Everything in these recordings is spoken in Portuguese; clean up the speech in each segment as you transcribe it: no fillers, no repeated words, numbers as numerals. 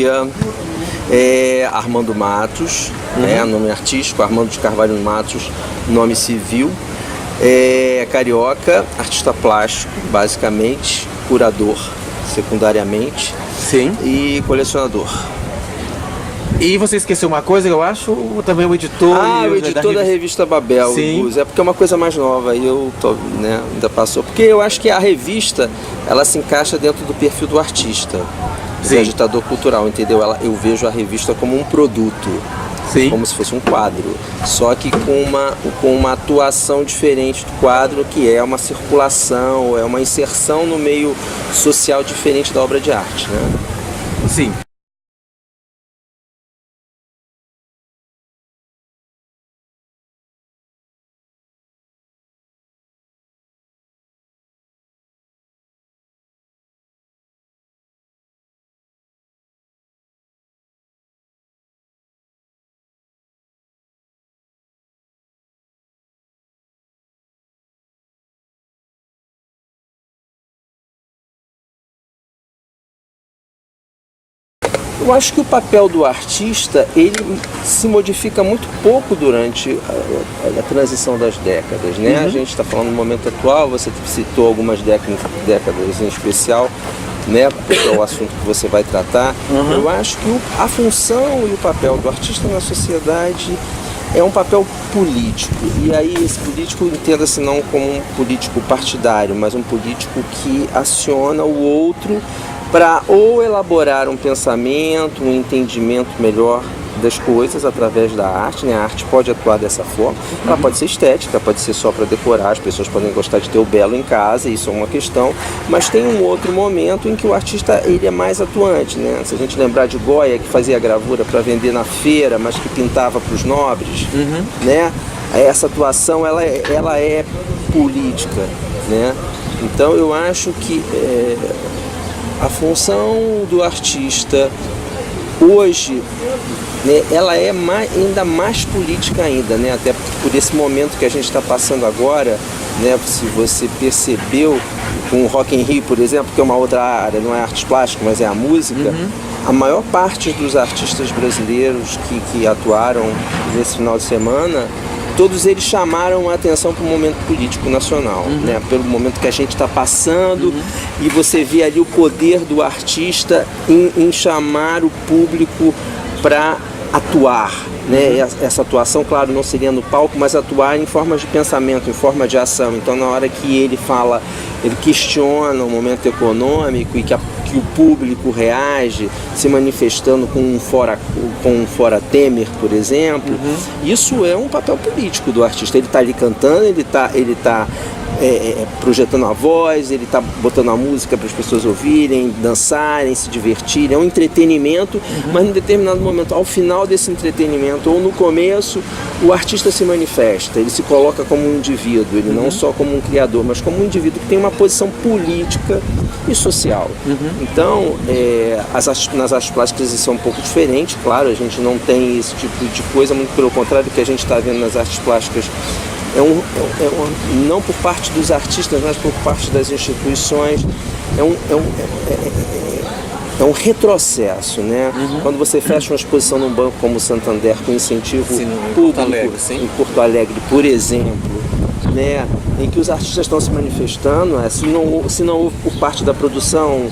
dia. Armando Matos, nome artístico, Armando de Carvalho Matos, nome civil. Carioca, artista plástico, basicamente, curador, secundariamente. Sim. E colecionador. E você esqueceu uma coisa, eu acho, ou também o editor? O editor da revista Babel. Sim. É porque é uma coisa mais nova e eu tô, ainda passou. Porque eu acho que a revista, ela se encaixa dentro do perfil do artista, do agitador cultural, entendeu? Eu vejo a revista como um produto. Sim. Como se fosse um quadro, só que com uma atuação diferente do quadro, que é uma circulação, é uma inserção no meio social diferente da obra de arte, né? Sim. Eu acho que o papel do artista, ele se modifica muito pouco durante a transição das décadas, né? A gente está falando no momento atual, você citou algumas décadas em especial, né? Porque é o assunto que você vai tratar. Eu acho que a função e o papel do artista na sociedade é um papel político. E aí esse político, entenda-se não como um político partidário, mas um político que aciona o outro para ou elaborar um pensamento, um entendimento melhor das coisas através da arte, né? A arte pode atuar dessa forma, ela pode ser estética, pode ser só para decorar, as pessoas podem gostar de ter o belo em casa, isso é uma questão, mas tem um outro momento em que o artista ele é mais atuante, né? Se a gente lembrar de Goya, que fazia gravura para vender na feira, mas que pintava para os nobres, né? Essa atuação ela é política, né? Então eu acho que a função do artista hoje, né, ela é ainda mais política ainda, né, até por esse momento que a gente está passando agora, né, se você percebeu com o Rock in Rio, por exemplo, que é uma outra área, não é arte plástica, mas é a música, a maior parte dos artistas brasileiros que atuaram nesse final de semana, todos eles chamaram a atenção para o momento político nacional, né? Pelo momento que a gente está passando, e você vê ali o poder do artista em chamar o público para atuar, né? Essa atuação, claro, não seria no palco, mas atuar em formas de pensamento, em forma de ação. Então, na hora que ele fala, ele questiona o momento econômico e que o público reage, se manifestando com um fora Temer, por exemplo, isso é um papel político do artista. Ele está ali cantando, ele tá projetando a voz, ele está botando a música para as pessoas ouvirem, dançarem, se divertirem. É um entretenimento, mas em determinado momento, ao final desse entretenimento ou no começo, o artista se manifesta, ele se coloca como um indivíduo, ele não só como um criador, mas como um indivíduo que tem uma posição política e social. Então, nas artes plásticas isso é um pouco diferente, claro, a gente não tem esse tipo de coisa, muito pelo contrário do que a gente está vendo nas artes plásticas. Não por parte dos artistas, mas por parte das instituições, é um retrocesso, né? Quando você fecha uma exposição num banco como o Santander com incentivo público, em Porto Alegre, por exemplo, né? Em que os artistas estão se manifestando, se não houve por parte da produção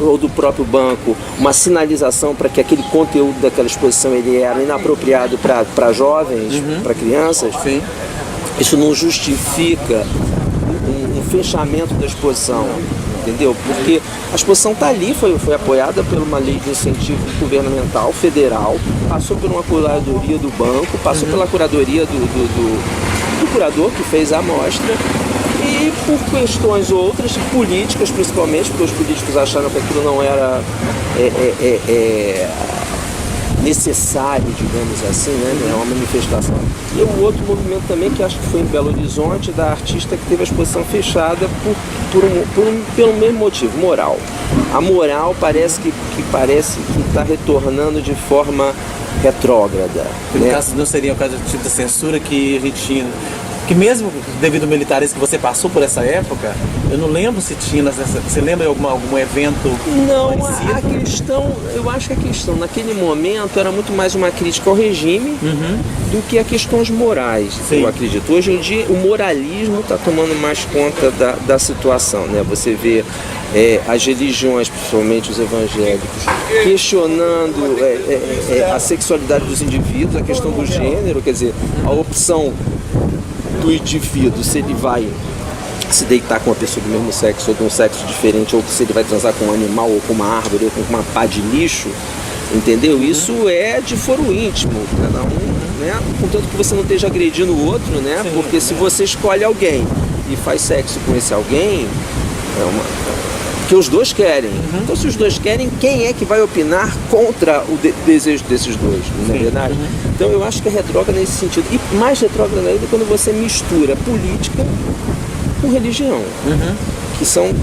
ou do próprio banco uma sinalização para que aquele conteúdo daquela exposição ele era inapropriado para jovens, para crianças, isso não justifica um fechamento da exposição, entendeu? Porque a exposição está ali, foi apoiada por uma lei de incentivo governamental federal, passou por uma curadoria do banco, passou pela curadoria do curador que fez a amostra, e por questões outras, políticas principalmente, porque os políticos acharam que aquilo não era necessário, digamos assim, né? É uma manifestação. E o outro movimento também, que acho que foi em Belo Horizonte, da artista que teve a exposição fechada pelo mesmo motivo, moral. A moral parece que está retornando de forma retrógrada. No caso, não seria o caso do tipo de censura que a gente tinha Que mesmo devido ao militarismo que você passou por essa época, eu não lembro se tinha, você lembra de algum evento Não, parecido? a questão, eu acho que a questão naquele momento era muito mais uma crítica ao regime do que a questões morais, Sim. eu acredito. Hoje em dia o moralismo está tomando mais conta da situação, né? Você vê as religiões, principalmente os evangélicos, questionando a sexualidade dos indivíduos, a questão do gênero, quer dizer, a opção do indivíduo, se ele vai se deitar com uma pessoa do mesmo sexo ou de um sexo diferente, ou se ele vai transar com um animal ou com uma árvore ou com uma pá de lixo, entendeu? Isso é de foro íntimo, cada um, né? Contanto que você não esteja agredindo o outro, né? Sim. Porque se você escolhe alguém e faz sexo com esse alguém, que os dois querem. Então, se os dois querem, quem é que vai opinar contra o desejo desses dois, não é verdade? Então, eu acho que é retrógrada nesse sentido. E mais retrógrada ainda quando você mistura política com religião,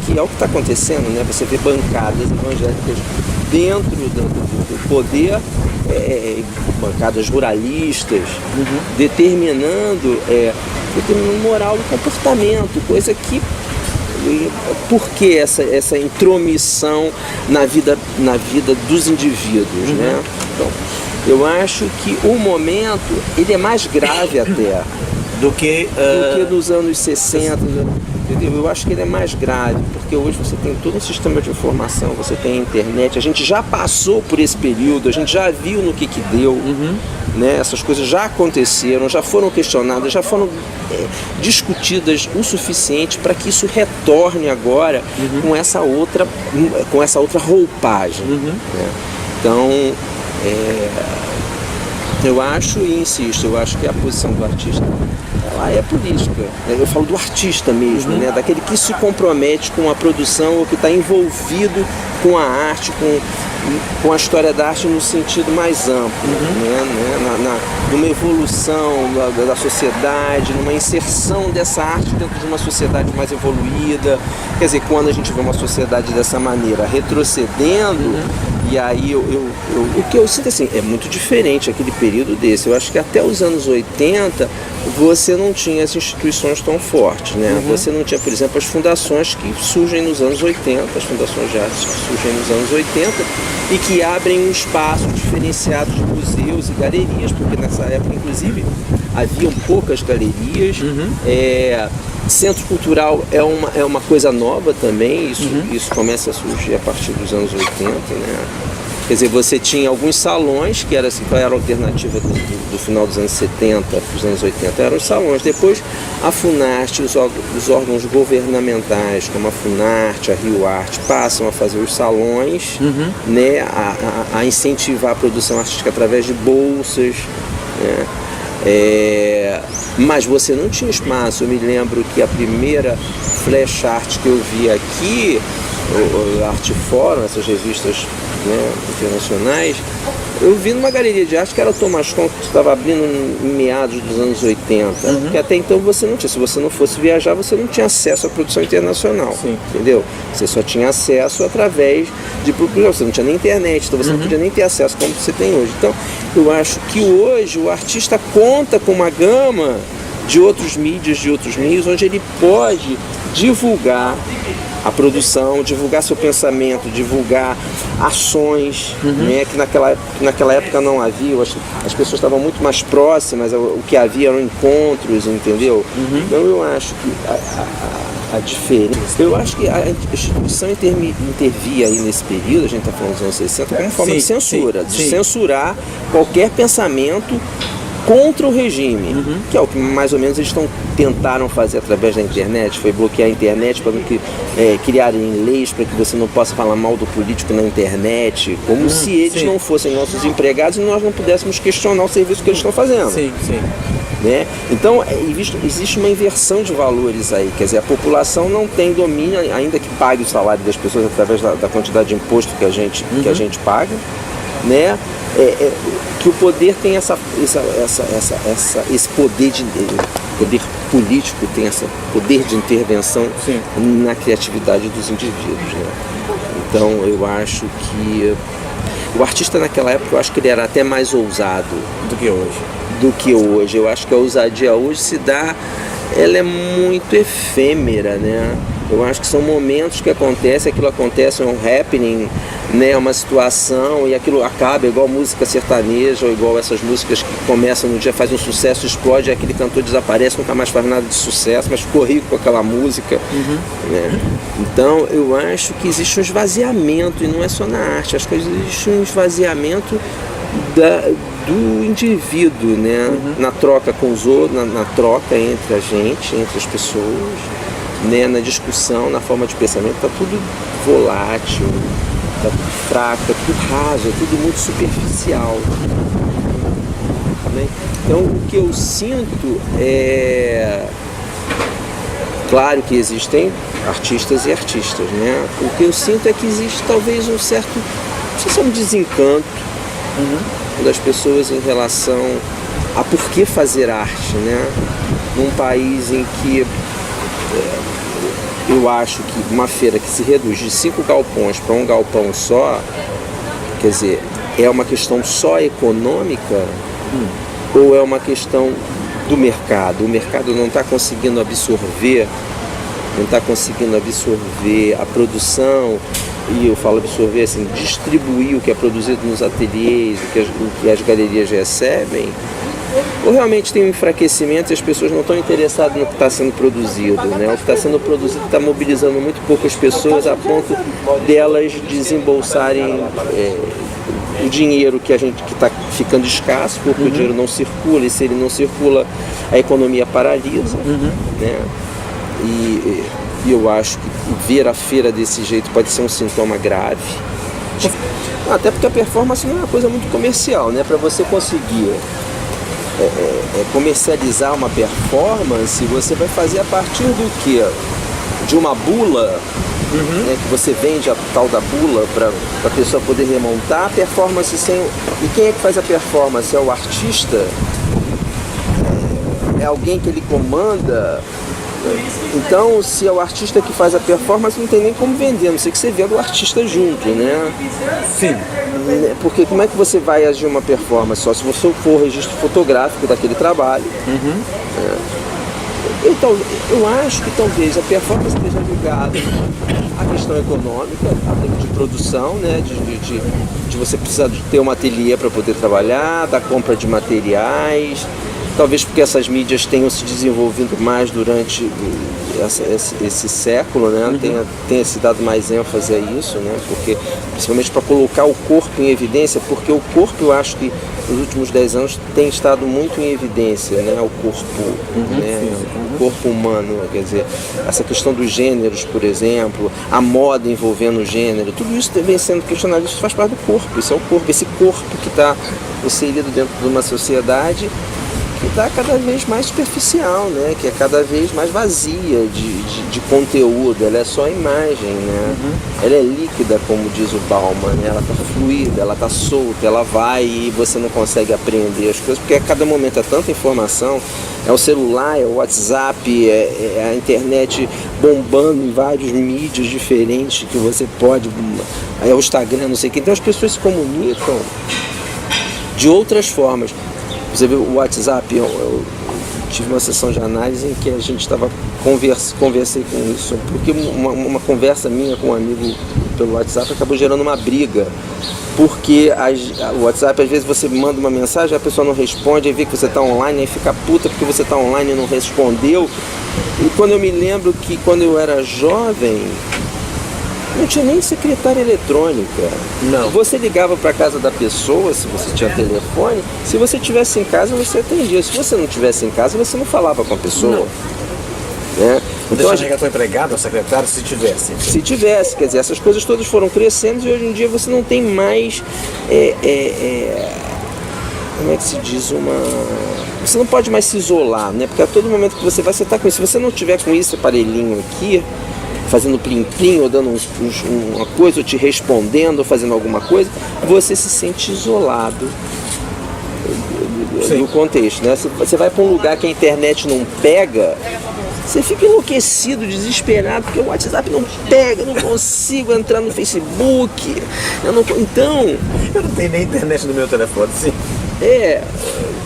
que é o que está acontecendo, né? Você vê bancadas evangélicas dentro do poder, bancadas ruralistas, determinando moral e comportamento, coisa que... Por que essa intromissão na vida dos indivíduos, né? Então, eu acho que o momento ele é mais grave até do que nos anos 60, entendeu? Eu acho que ele é mais grave, porque hoje você tem todo um sistema de informação, você tem a internet, a gente já passou por esse período, a gente já viu no que deu, né? Essas coisas já aconteceram, já foram questionadas, já foram discutidas o suficiente para que isso retorne agora com essa outra roupagem, né? Então, eu acho e insisto, eu acho que a posição do artista ela é política. Eu falo do artista mesmo, né? Daquele que se compromete com a produção ou que está envolvido com a arte, com a história da arte no sentido mais amplo, né? Numa evolução da sociedade, numa inserção dessa arte dentro de uma sociedade mais evoluída. Quer dizer, quando a gente vê uma sociedade dessa maneira retrocedendo, e aí o que eu sinto assim, é muito diferente aquele período desse. Eu acho que até os anos 80 você não tinha as instituições tão fortes, né? Você não tinha, por exemplo, as fundações que surgem nos anos 80, as fundações de arte que surgem nos anos 80 e que abrem um espaço diferenciado de museus e galerias, porque nessa época, inclusive, haviam poucas galerias. Centro cultural é uma coisa nova também, isso começa a surgir a partir dos anos 80, né? Quer dizer, você tinha alguns salões, que era assim, qual era a alternativa do final dos anos 70 para os anos 80, eram os salões. Depois a Funarte, os órgãos governamentais, como a Funarte, a Rio Arte, passam a fazer os salões, né, a incentivar a produção artística através de bolsas, né? Mas você não tinha espaço. Eu me lembro que a primeira flash art que eu vi aqui, o Arte Fórum, essas revistas, né, internacionais, eu vi numa galeria de arte que era o Thomas Kohn, que estava abrindo em meados dos anos 80, que até então você não tinha, se você não fosse viajar, você não tinha acesso à produção internacional, entendeu? Você só tinha acesso através de procuração, você não tinha nem internet, então você não podia nem ter acesso como você tem hoje. Então, eu acho que hoje o artista conta com uma gama de outros mídias, de outros meios, onde ele pode divulgar a produção, divulgar seu pensamento, divulgar ações, né, que naquela época não havia. As pessoas estavam muito mais próximas, o que havia eram encontros, entendeu? Então eu acho que a diferença, eu acho que a instituição intervia aí nesse período, a gente está falando dos anos 60, como forma de censura, de censurar qualquer pensamento contra o regime, que é o que mais ou menos eles tentaram fazer através da internet, foi bloquear a internet para que criarem leis para que você não possa falar mal do político na internet, como se eles não fossem nossos empregados e nós não pudéssemos questionar o serviço que eles estão fazendo. Né? Então existe uma inversão de valores aí, quer dizer, a população não tem domínio, ainda que pague o salário das pessoas através da quantidade de imposto que a gente paga, né? Que o poder tem esse poder político, tem esse poder de intervenção na criatividade dos indivíduos, né? Então eu acho que o artista naquela época, eu acho que ele era até mais ousado do que hoje. Eu acho que a ousadia hoje se dá ela é muito efêmera, né? Eu acho que são momentos que acontecem, aquilo acontece, é um happening, né? Uma situação e aquilo acaba, igual música sertaneja, ou igual essas músicas que começam no dia, faz um sucesso, explode, aquele cantor desaparece, nunca mais faz nada de sucesso, mas ficou rico com aquela música, né? Então eu acho que existe um esvaziamento, e não é só na arte, acho que existe um esvaziamento do indivíduo, né? Na troca com os outros, na troca entre a gente, entre as pessoas, né? Na discussão, na forma de pensamento, está tudo volátil, está tudo fraco, está tudo raso, é tudo muito superficial, né? Então o que eu sinto é... Claro que existem artistas e artistas, né? O que eu sinto é que existe talvez um certo, não sei se é um desencanto das pessoas em relação a por que fazer arte, né? Num país em que eu acho que uma feira que se reduz de 5 galpões para um galpão só, quer dizer, é uma questão só econômica ou é uma questão do mercado? O mercado não está conseguindo absorver, a produção, e eu falo absorver assim, distribuir o que é produzido nos ateliês, o que as galerias recebem, ou realmente tem um enfraquecimento e as pessoas não estão interessadas no que está sendo produzido, né? O que está sendo produzido está mobilizando muito poucas pessoas a ponto delas desembolsarem o dinheiro que está ficando escasso, porque o dinheiro não circula, e se ele não circula, a economia paralisa, né? E eu acho que ver a feira desse jeito pode ser um sintoma grave. Até porque a performance não é uma coisa muito comercial, né? Para você conseguir comercializar uma performance, você vai fazer a partir do quê? De uma bula, né? Que você vende a tal da bula para a pessoa poder remontar a performance sem... E quem é que faz a performance? É o artista? É alguém que ele comanda? Então, se é o artista que faz a performance, não tem nem como vender, a não ser que você venda o artista junto, né? Sim. Porque como é que você vai agir uma performance? Só se você for o registro fotográfico daquele trabalho. Então, eu acho que talvez a performance esteja ligada à questão econômica, de produção, né? De você precisar de ter um ateliê para poder trabalhar, da compra de materiais. Talvez porque essas mídias tenham se desenvolvido mais durante esse século, né? Tenha se dado mais ênfase a isso, né? Porque, principalmente para colocar o corpo em evidência, porque o corpo, eu acho que nos últimos 10 anos tem estado muito em evidência, né? O corpo, né? O corpo humano, quer dizer, essa questão dos gêneros, por exemplo, a moda envolvendo o gênero, tudo isso vem sendo questionado, isso faz parte do corpo, isso é o corpo, esse corpo que está inserido dentro de uma sociedade que está cada vez mais superficial, né? Que é cada vez mais vazia de conteúdo, ela é só imagem, né? Ela é líquida, como diz o Bauman, né? Ela está fluida, ela está solta, ela vai e você não consegue apreender as coisas, porque a cada momento é tanta informação, é o celular, é o WhatsApp, é a internet bombando em vários mídias diferentes que você pode, é o Instagram, não sei o que, então as pessoas se comunicam de outras formas. Você vê o WhatsApp, eu tive uma sessão de análise em que a gente estava conversei com isso, porque uma conversa minha com um amigo pelo WhatsApp acabou gerando uma briga, porque o WhatsApp, às vezes você manda uma mensagem, a pessoa não responde, aí vê que você está online, aí fica puta porque você está online e não respondeu. E quando eu me lembro que quando eu era jovem, não tinha nem secretária eletrônica. Não. Você ligava para casa da pessoa, se você tinha telefone, se você estivesse em casa, você atendia. Se você não estivesse em casa, você não falava com a pessoa. Não. Né? Então, deixa ligar tua empregada ou secretário, se tivesse. Se tivesse, quer dizer, essas coisas todas foram crescendo e hoje em dia você não tem mais... como é que se diz? Você não pode mais se isolar, né? Porque a todo momento que você vai, você está com isso. Se você não tiver com esse aparelhinho aqui, fazendo plim-plim, ou dando uma coisa, ou te respondendo, ou fazendo alguma coisa, você se sente isolado do contexto, né? Você vai para um lugar que a internet não pega, você fica enlouquecido, desesperado, porque o WhatsApp não pega, eu não consigo entrar no Facebook, então... Eu não tenho nem internet no meu telefone, sim.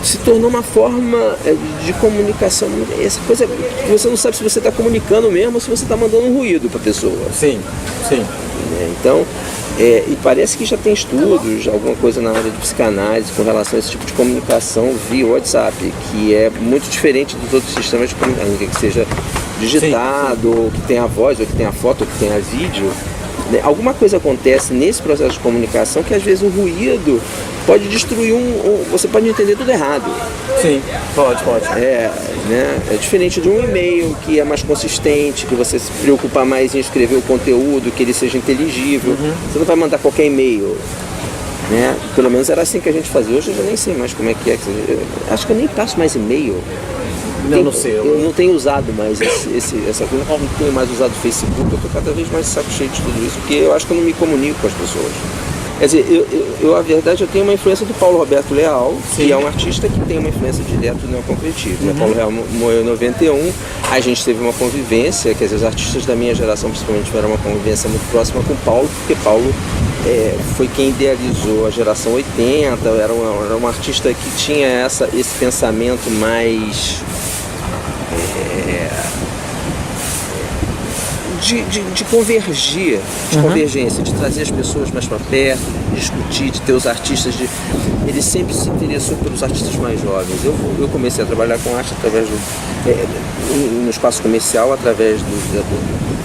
se tornou uma forma de comunicação, essa coisa que você não sabe se você está comunicando mesmo ou se você está mandando um ruído para a pessoa. Sim. Então, e parece que já tem estudos, alguma coisa na área de psicanálise com relação a esse tipo de comunicação via WhatsApp, que é muito diferente dos outros sistemas de comunicação, que seja digitado, ou que tenha a voz, ou que tenha a foto, ou que tenha vídeo. Alguma coisa acontece nesse processo de comunicação que às vezes o ruído pode destruir você pode entender tudo errado. Sim, pode. É diferente de um e-mail que é mais consistente, que você se preocupa mais em escrever o conteúdo, que ele seja inteligível. Você não vai mandar qualquer e-mail, né? Pelo menos era assim que a gente fazia. Hoje eu já nem sei mais como é que é. Acho que eu nem passo mais e-mail. Não sei. Eu não tenho usado mais essa coisa, eu não tenho mais usado o Facebook, eu estou cada vez mais de saco cheio de tudo isso, porque eu acho que eu não me comunico com as pessoas. Quer dizer, a verdade, eu tenho uma influência do Paulo Roberto Leal, que é um artista que tem uma influência direta do neoconcretismo. Paulo Leal morreu em 91, a gente teve uma convivência, quer dizer, os artistas da minha geração principalmente tiveram uma convivência muito próxima com o Paulo, porque Paulo foi quem idealizou a geração 80, era um artista que tinha esse pensamento mais... De convergir, de convergência, de trazer as pessoas mais para perto, de discutir, de ter os artistas. Ele sempre se interessou pelos artistas mais jovens. Eu comecei a trabalhar com arte através no espaço comercial, através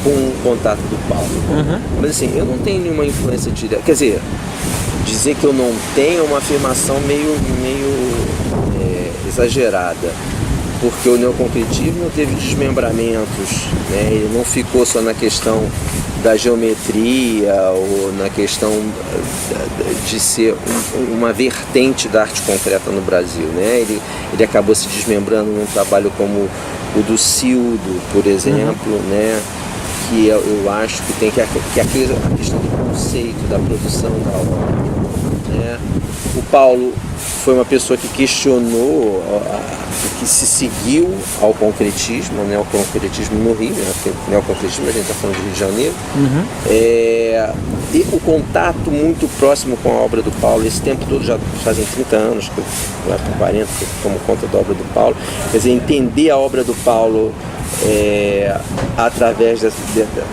com o contato do Paulo. Mas assim, eu não tenho nenhuma influência direta. Quer dizer que eu não tenho é uma afirmação meio exagerada. Porque o neoconcretismo teve desmembramentos, né? Ele não ficou só na questão da geometria ou na questão de ser uma vertente da arte concreta no Brasil, né? Ele acabou se desmembrando num trabalho como o do Cildo, por exemplo, né? Que eu acho que tem a questão do conceito, da produção da obra, né? O Paulo foi uma pessoa que questionou, que se seguiu ao concretismo, né, ao concretismo no Rio, né, porque o neoconcretismo a gente está falando de Rio de Janeiro, e o contato muito próximo com a obra do Paulo, esse tempo todo já fazem 30 anos, lá por 40, que eu tomo conta da obra do Paulo, quer dizer, entender a obra do Paulo através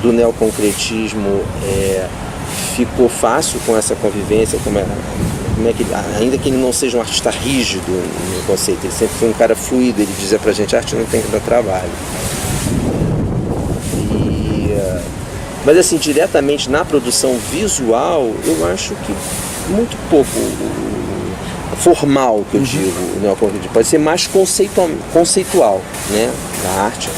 do neoconcretismo ficou fácil com essa convivência, ainda que ele não seja um artista rígido no conceito, ele sempre foi um cara fluido, ele dizia pra gente, arte não tem que dar trabalho. Mas assim, diretamente na produção visual, eu acho que muito pouco formal, que eu digo, o neoconcretismo, pode ser mais conceitual, né? A arte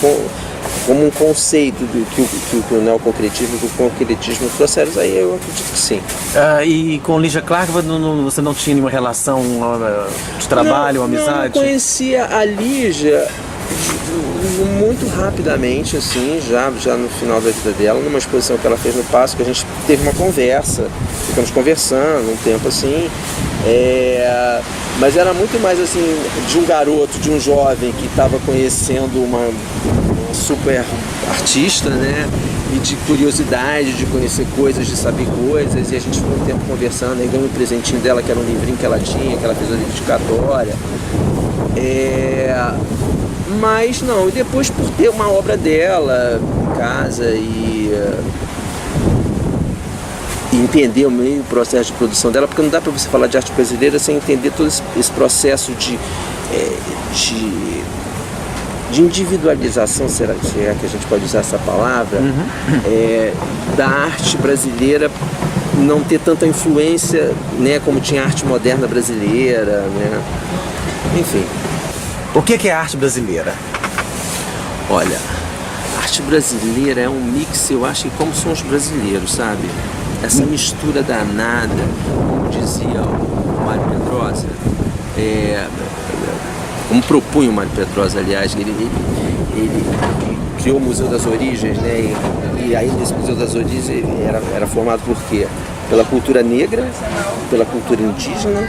como um conceito que o neoconcretismo e o concretismo trouxeram, aí eu acredito que sim. E com Lígia Clark você não tinha nenhuma relação de trabalho, amizade? Eu conhecia a Lígia muito rapidamente, assim, já no final da vida dela, numa exposição que ela fez no Paço, que a gente teve uma conversa, ficamos conversando um tempo assim, mas era muito mais assim, de um garoto, de um jovem que estava conhecendo uma super artista, né? E de curiosidade, de conhecer coisas, de saber coisas, e a gente ficou um tempo conversando, aí ganhou um presentinho dela, que era um livrinho que ela tinha, que ela fez a dedicatória. Mas não, e depois por ter uma obra dela em casa e entender o meio processo de produção dela, porque não dá para você falar de arte brasileira sem entender todo esse processo de individualização, se é que a gente pode usar essa palavra, da arte brasileira não ter tanta influência, né, como tinha a arte moderna brasileira, né? Enfim. O que é a arte brasileira? Olha, a arte brasileira é um mix, eu acho que como são os brasileiros, sabe? Essa mistura danada, como dizia o Mário Pedrosa, como propunha o Mário Pedrosa, aliás, ele criou o Museu das Origens, né? E aí nesse Museu das Origens era formado por quê? Pela cultura negra, pela cultura indígena,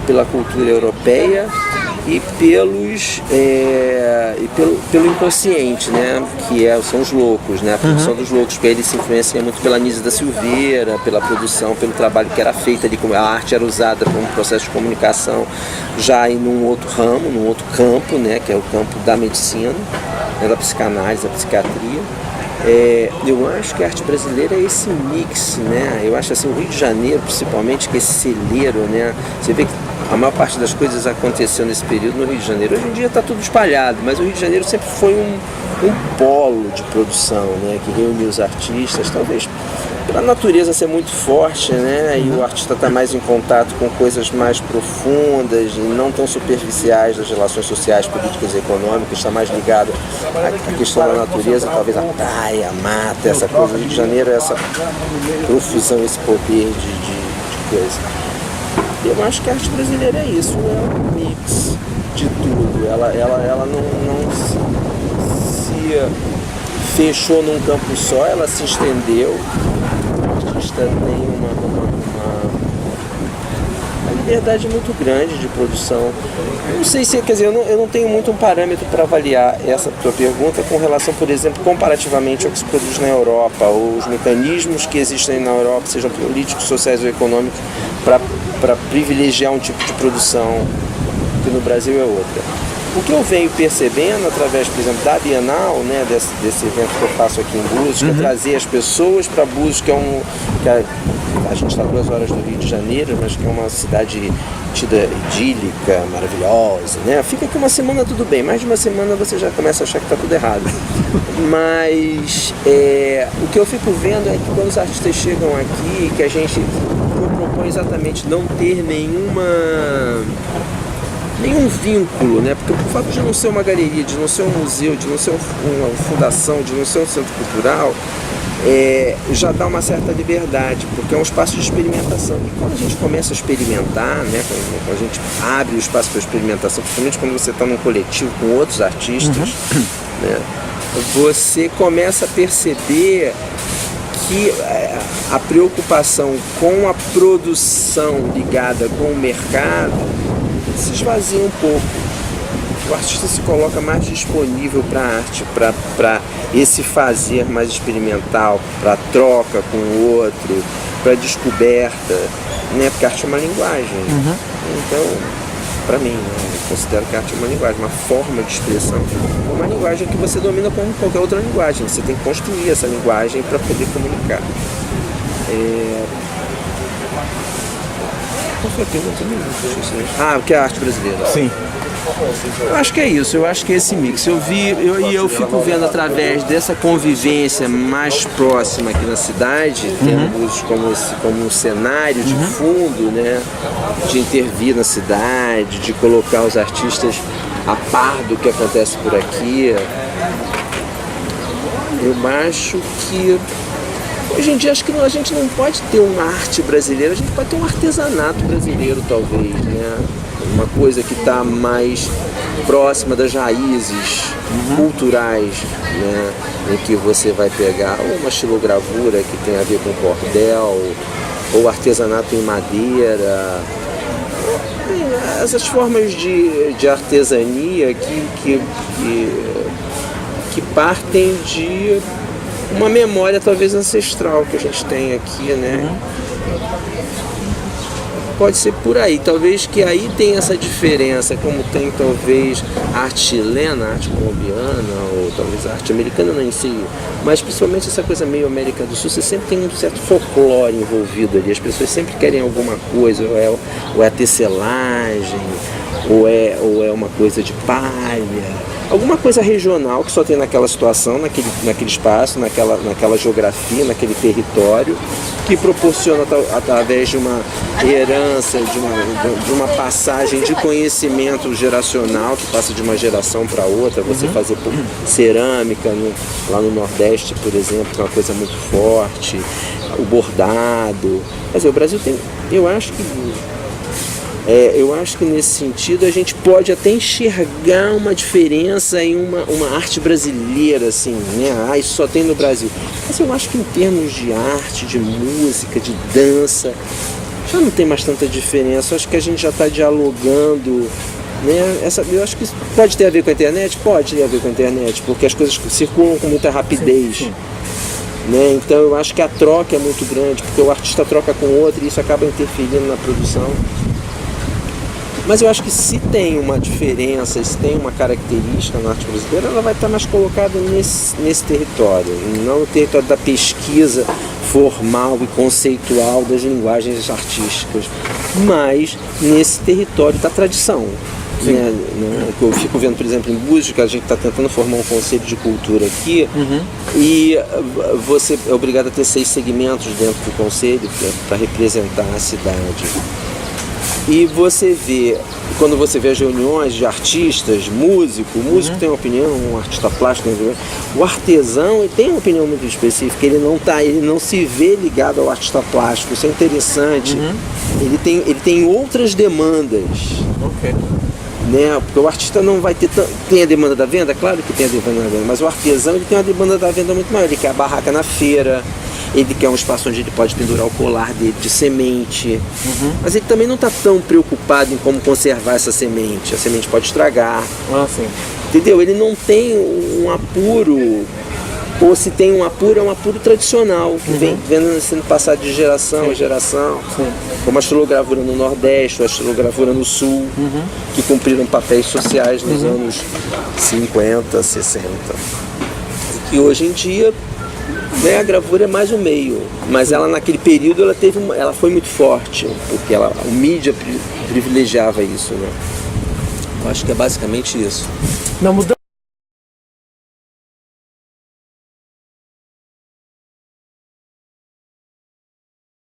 pela cultura europeia e pelo inconsciente, né? São os loucos, né? A produção dos loucos, porque eles se influenciam muito pela Anísia da Silveira, pela produção, pelo trabalho que era feito ali, como a arte era usada como um processo de comunicação, já em num outro ramo, num outro campo, né? Que é o campo da medicina, né? Da psicanálise, da psiquiatria. Eu acho que a arte brasileira é esse mix, né? Eu acho assim, o Rio de Janeiro, principalmente, que é esse celeiro, né? Você vê que a maior parte das coisas aconteceu nesse período no Rio de Janeiro. Hoje em dia está tudo espalhado, mas o Rio de Janeiro sempre foi um polo de produção, né? Que reuniu os artistas, talvez pela natureza ser muito forte, né? E o artista está mais em contato com coisas mais profundas e não tão superficiais das relações sociais, políticas e econômicas, está mais ligado à questão da natureza, talvez a praia, a mata, essa coisa. O Rio de Janeiro é essa profusão, esse poder de coisa. Eu acho que a arte brasileira é isso, é um mix de tudo. Ela não se fechou num campo só, ela se estendeu. O artista tem uma liberdade muito grande de produção. Eu não sei se, quer dizer, eu não tenho muito um parâmetro para avaliar essa tua pergunta com relação, por exemplo, comparativamente ao que se produz na Europa, ou os mecanismos que existem na Europa, sejam políticos, sociais ou econômicos, para privilegiar um tipo de produção que no Brasil é outra. O que eu venho percebendo através, por exemplo, da Bienal, né, desse evento que eu faço aqui em Búzios, que é trazer as pessoas para Búzios, que a gente está 2 horas do Rio de Janeiro, mas que é uma cidade tida idílica, maravilhosa, né? Fica aqui uma semana tudo bem, mais de uma semana você já começa a achar que está tudo errado. Mas o que eu fico vendo é que quando os artistas chegam aqui, que a gente propõe exatamente não ter nenhum vínculo, né? Porque o fato de não ser uma galeria, de não ser um museu, de não ser uma fundação, de não ser um centro cultural, já dá uma certa liberdade, porque é um espaço de experimentação. E quando a gente começa a experimentar, né? Quando a gente abre o espaço para experimentação, principalmente quando você está num coletivo com outros artistas, né? Você começa a perceber que a preocupação com a produção ligada com o mercado se esvazia um pouco. O artista se coloca mais disponível para a arte, para esse fazer mais experimental, para troca com o outro, para descoberta, né? Porque a arte é uma linguagem. Então, para mim, eu considero que a arte é uma linguagem, uma forma de expressão, uma linguagem que você domina como qualquer outra linguagem. Você tem que construir essa linguagem para poder comunicar. Qual foi a pergunta? O que é a arte brasileira? Sim. Eu acho que é isso, eu acho que é esse mix. Eu fico vendo através dessa convivência mais próxima aqui na cidade, temos como um cenário de fundo, né? De intervir na cidade, de colocar os artistas a par do que acontece por aqui. Eu acho que hoje em dia acho que a gente não pode ter uma arte brasileira, a gente pode ter um artesanato brasileiro talvez, né? Uma coisa que está mais próxima das raízes culturais, né? Em que você vai pegar uma xilogravura que tem a ver com cordel, ou artesanato em madeira, essas formas de artesania que partem de uma memória talvez ancestral que a gente tem aqui, né? Pode ser por aí, talvez que aí tem essa diferença, como tem talvez a arte chilena, a arte colombiana, ou talvez a arte americana não em si, mas principalmente essa coisa meio América do Sul, você sempre tem um certo folclore envolvido ali, as pessoas sempre querem alguma coisa, ou é a tecelagem, ou é uma coisa de palha, alguma coisa regional que só tem naquela situação, naquele espaço, naquela geografia, naquele território, que proporciona através de uma herança, de uma passagem de conhecimento geracional que passa de uma geração para outra. Você fazer cerâmica lá no Nordeste, por exemplo, que é uma coisa muito forte, o bordado. Quer dizer, o Brasil tem, eu acho que nesse sentido a gente pode até enxergar uma diferença em uma arte brasileira, assim, né? Isso só tem no Brasil. Mas eu acho que em termos de arte, de música, de dança, já não tem mais tanta diferença. Eu acho que a gente já está dialogando Né? Eu acho que isso pode ter a ver com a internet? Pode ter a ver com a internet, porque as coisas circulam com muita rapidez. Sim. Né? Então eu acho que a troca é muito grande, porque o artista troca com o outro e isso acaba interferindo na produção. Mas eu acho que se tem uma diferença, se tem uma característica na arte brasileira, ela vai estar mais colocada nesse território, não no território da pesquisa formal e conceitual das linguagens artísticas, mas nesse território da tradição. Né? Eu fico vendo, por exemplo, em Búzios, que a gente está tentando formar um conselho de cultura aqui, e você é obrigado a ter 6 segmentos dentro do conselho para representar a cidade. E você vê, quando você vê as reuniões de artistas, o músico tem uma opinião, um artista plástico tem uma opinião, o artesão ele tem uma opinião muito específica, ele não se vê ligado ao artista plástico, isso é interessante. Ele tem outras demandas. Né? Porque o artista não vai ter tem a demanda da venda, claro que tem a demanda da venda, mas o artesão ele tem uma demanda da venda muito maior, ele quer a barraca na feira, ele quer um espaço onde ele pode pendurar o colar dele de semente, mas ele também não está tão preocupado em como conservar essa semente, a semente pode estragar, entendeu? Ele não tem um apuro, ou se tem um apuro, é um apuro tradicional, que vem sendo passado de geração em geração, como a estilogravura no Nordeste, ou a estilogravura no Sul, que cumpriram papéis sociais nos anos 50, 60. E que hoje em dia, né, a gravura é mais um meio, mas ela naquele período ela foi muito forte, porque o mídia privilegiava isso, né? Eu acho que é basicamente isso. Não, mudando